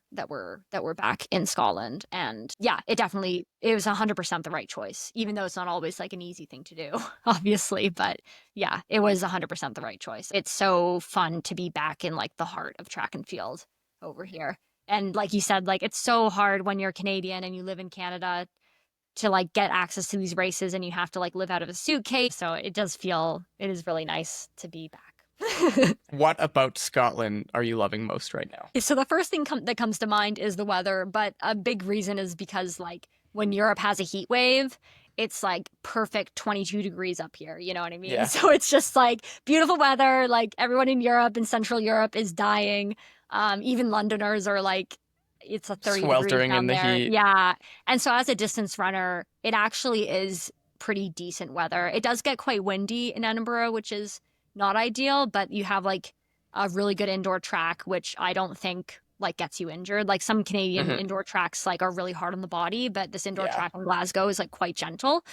back in Scotland. And yeah, it was 100% the right choice, even though it's not always an easy thing to do, obviously. But yeah, it was 100% the right choice. It's so fun to be back in the heart of track and field over here. And like you said, it's so hard when you're Canadian and you live in Canada to get access to these races, and you have to live out of a suitcase. So it is really nice to be back. What about Scotland are you loving most right now? So the first thing that comes to mind is the weather, but a big reason is because when Europe has a heat wave, it's perfect 22 degrees up here, you know what I mean? Yeah. So it's just beautiful weather, everyone in Europe and Central Europe is dying. Even Londoners are it's a 30 sweltering degrees down in the there. heat. Yeah. And so as a distance runner, it actually is pretty decent weather. It does get quite windy in Edinburgh, which is not ideal, but you have a really good indoor track, which I don't think gets you injured. Some Canadian indoor tracks are really hard on the body, but this indoor track in Glasgow is quite gentle.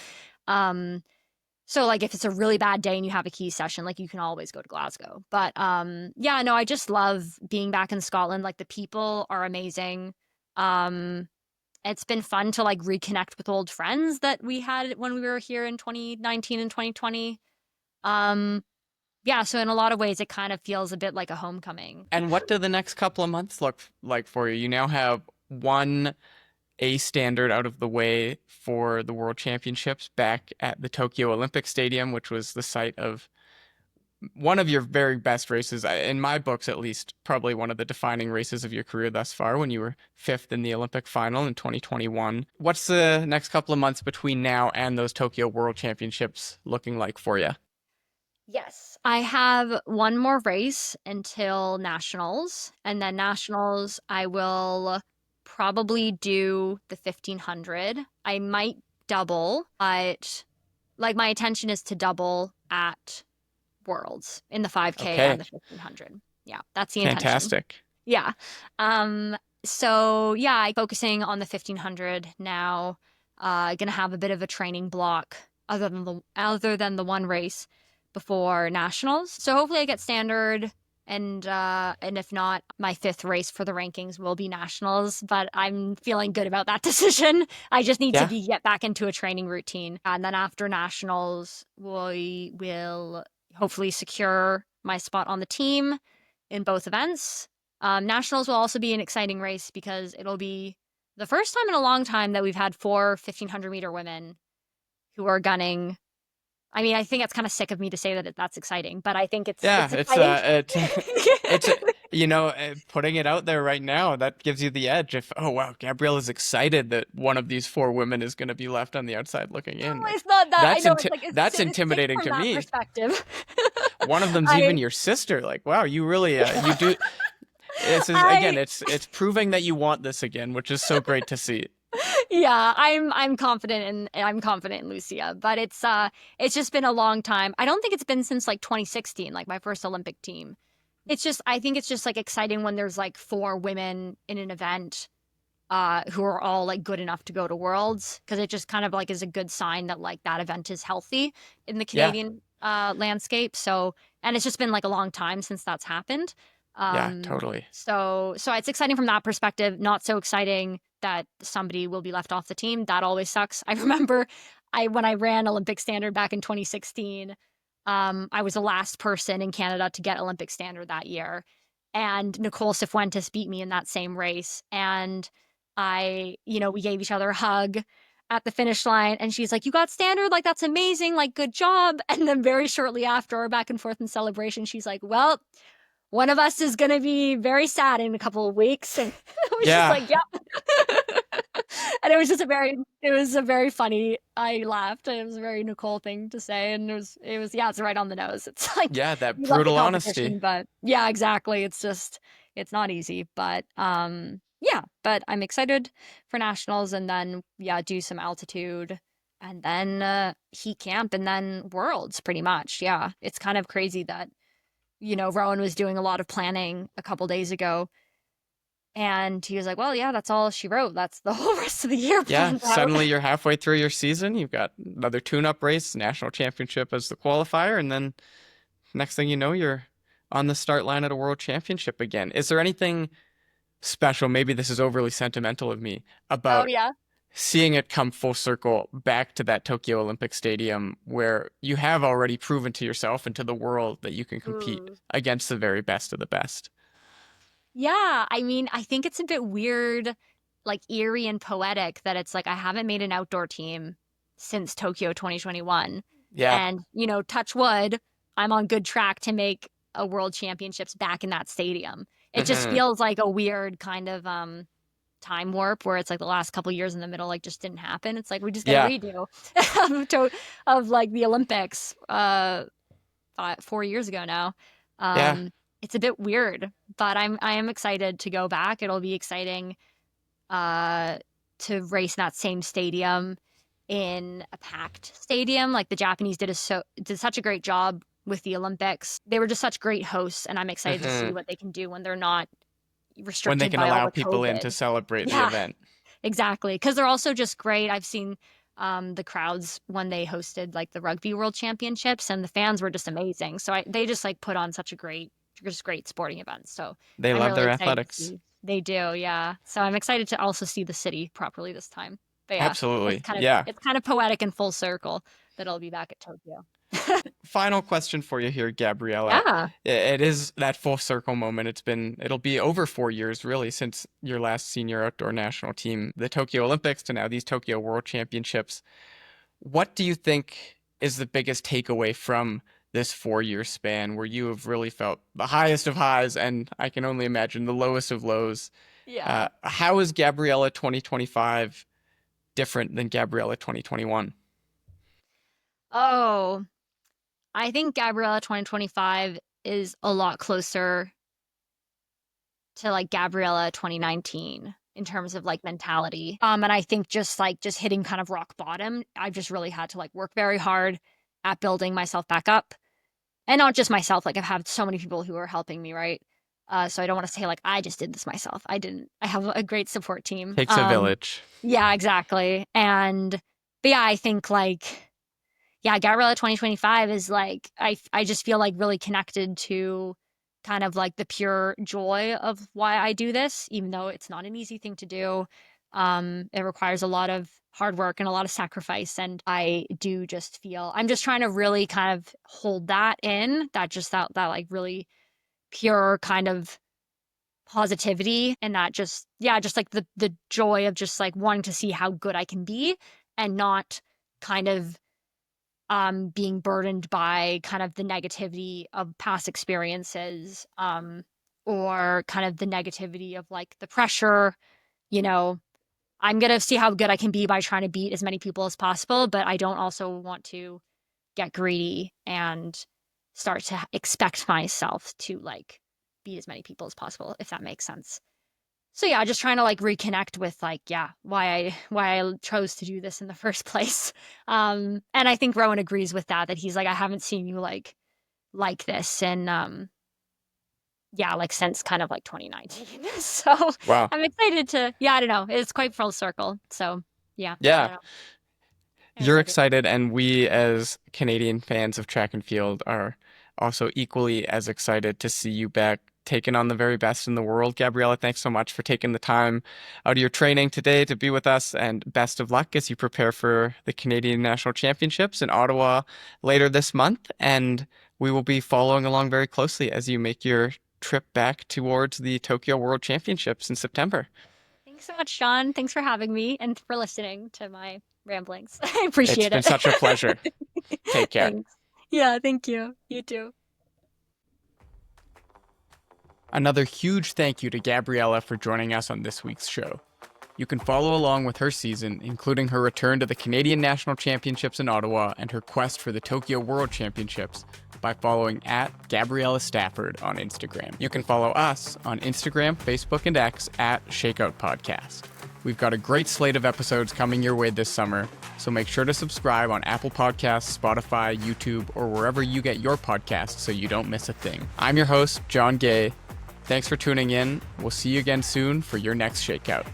So like if it's a really bad day and you have a key session, like you can always go to Glasgow. But yeah, no, I just love being back in Scotland. Like the people are amazing. Um it's been fun to like reconnect with old friends that we had when we were here in 2019 and 2020. Um yeah, so in a lot of ways it kind of feels a bit like a homecoming. And what do the next couple of months look like for you? You now have one A standard out of the way for the World Championships back at the Tokyo Olympic Stadium, which was the site of one of your very best races, in my books at least, probably one of the defining races of your career thus far when you were fifth in the Olympic final in 2021. What's the next couple of months between now and those Tokyo World Championships looking like for you? Yes. I have one more race until nationals, and then nationals I will probably do the 1500. I might double, but like my intention is to double at Worlds in the 5K Okay, and the 1500. Yeah, that's the intention. fantastic. Yeah. So yeah, I'm focusing on the 1500 now. Gonna have a bit of a training block other than the one race before nationals. So hopefully I get standard and if not, my fifth race for the rankings will be nationals, but I'm feeling good about that decision. I just need to Yeah, get back into a training routine. And then after nationals, we will hopefully secure my spot on the team in both events. Nationals will also be an exciting race because it'll be the first time in a long time that we've had 4 1500-meter women who are gunning. I mean, I think it's kind of sick of me to say that that's exciting, but I think it's yeah, exciting. it's putting it out there right now, that gives you the edge. If, oh wow, Gabrielle is excited that one of these four women is going to be left on the outside looking in. No, Like it's not that. I that's know it's like that's it's sick intimidating from to that me. perspective. One of them's I even your sister. Like, wow, you really you do. Again, I it's proving that you want this again, which is so great to see. yeah, I'm confident in Lucia, but it's just been a long time. I don't think it's been since like 2016, like my first Olympic team. I think it's just like exciting when there's like 4 women in an event who are all like good enough to go to Worlds, because it just kind of like is a good sign that like that event is healthy in the Yeah, Canadian landscape. So, and it's just been like a long time since that's happened. yeah, totally. So it's exciting from that perspective. Not so exciting that somebody will be left off the team. That always sucks. I remember when I ran Olympic standard back in 2016, I was the last person in Canada to get Olympic standard that year. And Nicole Cifuentes beat me in that same race. And we gave each other a hug at the finish line. And she's like, "You got standard? Like, that's amazing. Like, good job." And then very shortly after, our back and forth in celebration, she's like, "Well, one of us is going to be very sad in a couple of weeks." And I was just Yeah, like, "Yep." And it was a very funny, I laughed. It was a very Nicole thing to say. And yeah, it's right on the nose. It's like, yeah, that you love the brutal honesty. competition, but yeah, exactly. It's not easy, but, yeah, but I'm excited for nationals and then, yeah, do some altitude and then, heat camp and then worlds pretty much. Yeah. It's kind of crazy that, Rowan was doing a lot of planning a couple days ago. And he was like, "Well, yeah, that's all she wrote. That's the whole rest of the year Yeah, planned out." suddenly you're halfway through your season. You've got another tune-up race, national championship as the qualifier, and then next thing you know, you're on the start line at a world championship again. Is there anything special, maybe this is overly sentimental of me, Oh, about yeah. seeing it come full circle back to that Tokyo Olympic Stadium where you have already proven to yourself and to the world that you can compete Ooh. against the very best of the best? Yeah, I mean, I think it's a bit weird, like eerie and poetic that it's like I haven't made an outdoor team since Tokyo 2021. Yeah. And, touch wood, I'm on good track to make a world championships back in that stadium. It just Hmm. feels like a weird kind of time warp where it's like the last couple years in the middle like just didn't happen. It's like we just get a Yeah. redo of like the Olympics 4 years ago now. Yeah. It's a bit weird, but I am excited to go back. It'll be exciting to race in that same stadium in a packed stadium. Like the Japanese did such a great job with the Olympics. They were just such great hosts, and I'm excited to see Hmm. what they can do when they're not When they restricted can by all allow the people in to COVID. celebrate the Yeah, event. exactly. Because they're also just great. I've seen the crowds when they hosted like the Rugby World Championships, and the fans were just amazing. So they just like put on such a great sporting event. So They I'm love really their excited to athletics. see. They do, yeah. So I'm excited to also see the city properly this time. But yeah, Absolutely. Yeah. it's kind of poetic and full circle that I'll be back at Tokyo. Final question for you here, Gabriela. Yeah. It is that full circle moment. It'll be over 4 years really since your last senior outdoor national team, the Tokyo Olympics to now these Tokyo World Championships. What do you think is the biggest takeaway from this 4 year span where you have really felt the highest of highs and I can only imagine the lowest of lows? Yeah. How is Gabriela 2025 different than Gabriela 2021? Oh, I think Gabriela 2025 is a lot closer to like Gabriela 2019 in terms of like mentality. And I think just hitting kind of rock bottom, I've just really had to like work very hard at building myself back up. And not just myself, like I've had so many people who are helping me, right? So I don't want to say like I just did this myself. I didn't. I have a great support team. Takes a village. Yeah, exactly. But yeah, I think like, yeah, Gabriela 2025 is like, I just feel like really connected to kind of like the pure joy of why I do this, even though it's not an easy thing to do. It requires a lot of hard work and a lot of sacrifice. And I do just feel I'm just trying to really kind of hold that in, that like really pure kind of positivity, and that just, yeah, just like the joy of just like wanting to see how good I can be and not kind of being burdened by kind of the negativity of past experiences, or kind of the negativity of like the pressure. You know, I'm going to see how good I can be by trying to beat as many people as possible, but I don't also want to get greedy and start to expect myself to like beat as many people as possible, if that makes sense. So yeah, just trying to like reconnect with like, yeah, why I chose to do this in the first place. And I think Rowan agrees with that he's like, I haven't seen you like this, and yeah, like since kind of like 2019. So Wow. I'm excited to, yeah, I don't know. It's quite full circle. So yeah. I Yeah. don't know. You're excited, and we as Canadian fans of track and field are also equally as excited to see you back taking on the very best in the world. Gabriela, thanks so much for taking the time out of your training today to be with us, and best of luck as you prepare for the Canadian National Championships in Ottawa later this month. And we will be following along very closely as you make your trip back towards the Tokyo World Championships in September. Thanks so much, Sean. Thanks for having me and for listening to my ramblings. I appreciate it. It's been such a pleasure. Take care. Thanks. Yeah, thank you. You too. Another huge thank you to Gabriela for joining us on this week's show. You can follow along with her season, including her return to the Canadian National Championships in Ottawa and her quest for the Tokyo World Championships, by following at Gabriela Stafford on Instagram. You can follow us on Instagram, Facebook, and X at Shakeout Podcast. We've got a great slate of episodes coming your way this summer, so make sure to subscribe on Apple Podcasts, Spotify, YouTube, or wherever you get your podcasts so you don't miss a thing. I'm your host, John Gay. Thanks for tuning in. We'll see you again soon for your next Shakeout.